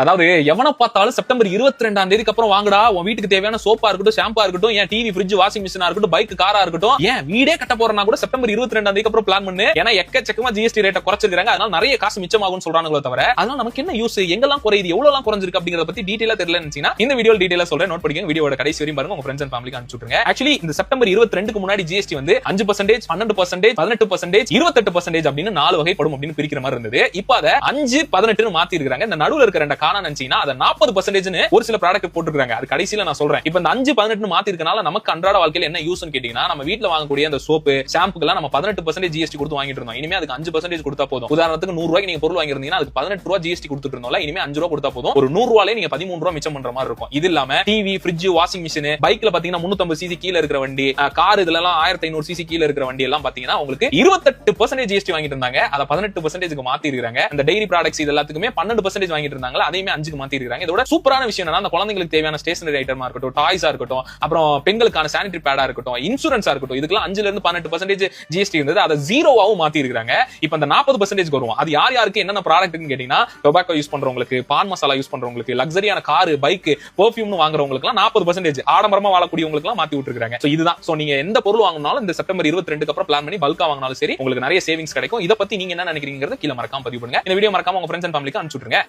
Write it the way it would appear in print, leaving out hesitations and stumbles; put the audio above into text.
அதாவது எவனை பார்த்தாலும் செப்டம்பர் 22ஆம் தேதிக்கு அப்புறம் வாங்கடா உன் வீட்டுக்கு தேவையான சோப்பா இருக்கட்டும், ஷாம்பா இருக்கட்டும், ஏன் டிவி, ஃப்ரிட்ஜ், வாஷிங் மிஷினா இருக்கட்டும், பைக், காரா இருக்கட்டும், ஏன் வீடே கட்ட போறனா கூட செப்டம்பர் 22ஆம் தேதிக்கு அப்புறம் பிளான் பண்ணு. ஏன்னா எக்கச்சக்கமா ஜிஎஸ்டி ரேட்டை குறைச்சிருக்காங்க. அதனால நிறைய காசு மிச்சமாகும்னு சொல்றாங்களோ தவிர அதனால நமக்கு என்ன யூஸ், எங்கெல்லாம் குறையுது, எவ்வளவு குறைஞ்சிருக்கு அப்படிங்கறத பத்தி டீடைலா தெரியலன்னு இந்த வீடியோ டீடைலா சொல்றேன். நோட் பண்ணிக்கங்க. வீடியோட கடைசி வரையும் பாருங்க. உங்க ஃப்ரெண்ட்ஸ் அண்ட் ஃபேமிலிக்கு அனுப்பிச்சுட்டுருங்க. ஆக்சுவலி இந்த செப்டம்பர் 22க்கு முன்னாடி ஜிஎஸ்டி வந்து 5%, 12%, 18%, 28% அப்படின்னு 4 வகைப்படும் அப்படின்னு பிரிக்கிற மாதிரி இருந்தது. இப்போ அதை 5, 18 மாத்தி இருக்காங்க. இந்த நடுவுல இருக்க ரெண்ட காணா நினைச்சீங்கன்னா அதை 40% ஒரு சில ப்ராடக்ட் போட்டுருக்காங்க. அது கடைசியில நான் சொல்றேன். இப்போ இந்த 5, 18 மாத்தி இருக்கனால நமக்கு அன்றாட வாழ்க்கையில என்ன யூஸ்னு கேட்டீங்கன்னா, நம்ம வீட்டுல வாங்கக்கூடிய அந்த சோப்பு, ஷாம்புக்கெல்லாம் நம்ம 18% ஜிஎஸ்டி கொடுத்து வாங்கிட்டு இருந்தோம். இனிமே அதுக்கு 5% கொடுத்தா போதும். உதாரணத்துக்கு 100 ரூபாய்க்கு நீங்க பொருள் வாங்கிருந்தீங்கன்னா அதுக்கு 18 ரூபாய் ஜிஎஸ்டி கொடுத்துட்டு இருந்தோம்ல, இனிமே 5 ரூபாய் கொடுத்தா போதும். ஒரு 100 ரூபாயில நீங்க 13 ரூபாய் மிச்சம் பண்ற மாதிரி இருக்கும். இது இல்லாம டிவி, ஃப்ரிட்ஜ், வாஷிங் மிஷின், பைக்ல பாத்தீங்கன்னா 350 சிசி கீழ இருக்கிற வண்டி, கார் இதெல்லாம் 1500 சிசி கீழ இருக்கிற வண்டி எல்லாம் பாத்தீங்கன்னா உங்களுக்கு 28% ஜிஎஸ்டி வாங்கிட்டு இருந்தாங்க. அதை 18% மாத்தி இருக்காங்க. அந்த டெய்லி ப்ராடக்ட்ஸ் இது எல்லாத்துக்குமே 12% வாங்கிட்டு இருந்தாங்க. அதையுமே 5க்கு மாத்தி இருக்காங்க. இதோட சூப்பரான விஷயம் என்னன்னா, அந்த குழந்தைகளுக்கு தேவையான ஸ்டேஷனரி ஐட்டமா இருக்கட்டும், டாய்ஸா இருக்கட்டும், அப்புறம் பெண்களுக்கான சானிட்டரி பேடா இருக்கட்டும், இன்சூரன்ஸா இருக்கட்டும், இதுக்கெல்லாம் 5ல இருந்து 18% ஜிஎஸ்டி இருந்தது. அதை 0வாவும் மாத்தி இருக்காங்க. இப்போ அந்த 40% வரும். அது யார் யாருக்கு என்னென்ன ப்ராடக்ட்னு கேட்டீங்கன்னா, டொபாக்கோ யூஸ் பண்றவங்களுக்கு, பான் மசாலா யூஸ் பண்றவங்களுக்கு, லக்ஸரியான கார், பைக், பெர்ஃபியூம்னு வாங்குறவங்களுக்கு 40%, ஆடம்பரமா வாழக்கூடியவங்களுக்கு மாத்தி விட்டுருக்காங்க. சோ இதுதான். சோ நீங்க எந்த பொருள் வாங்கினாலும் இந்த செப்டம்பர் 22க்கு அப்புறம் பிளான் பண்ணி பல்கா வாங்கினாலும் சரி, உங்களுக்கு நிறைய சேவிங்ஸ் கிடைக்கும். இத பத்தி நீங்க என்ன நினைக்கிறீங்கறத கீழ மறக்காம பதிவு பண்ணுங்க. இந்த வீடியோ மறக்காம உங்க ஃப்ரெண்ட்ஸ் அண்ட் ஃபேமிலிக்கு அனுப்பிச்சுடுங்க.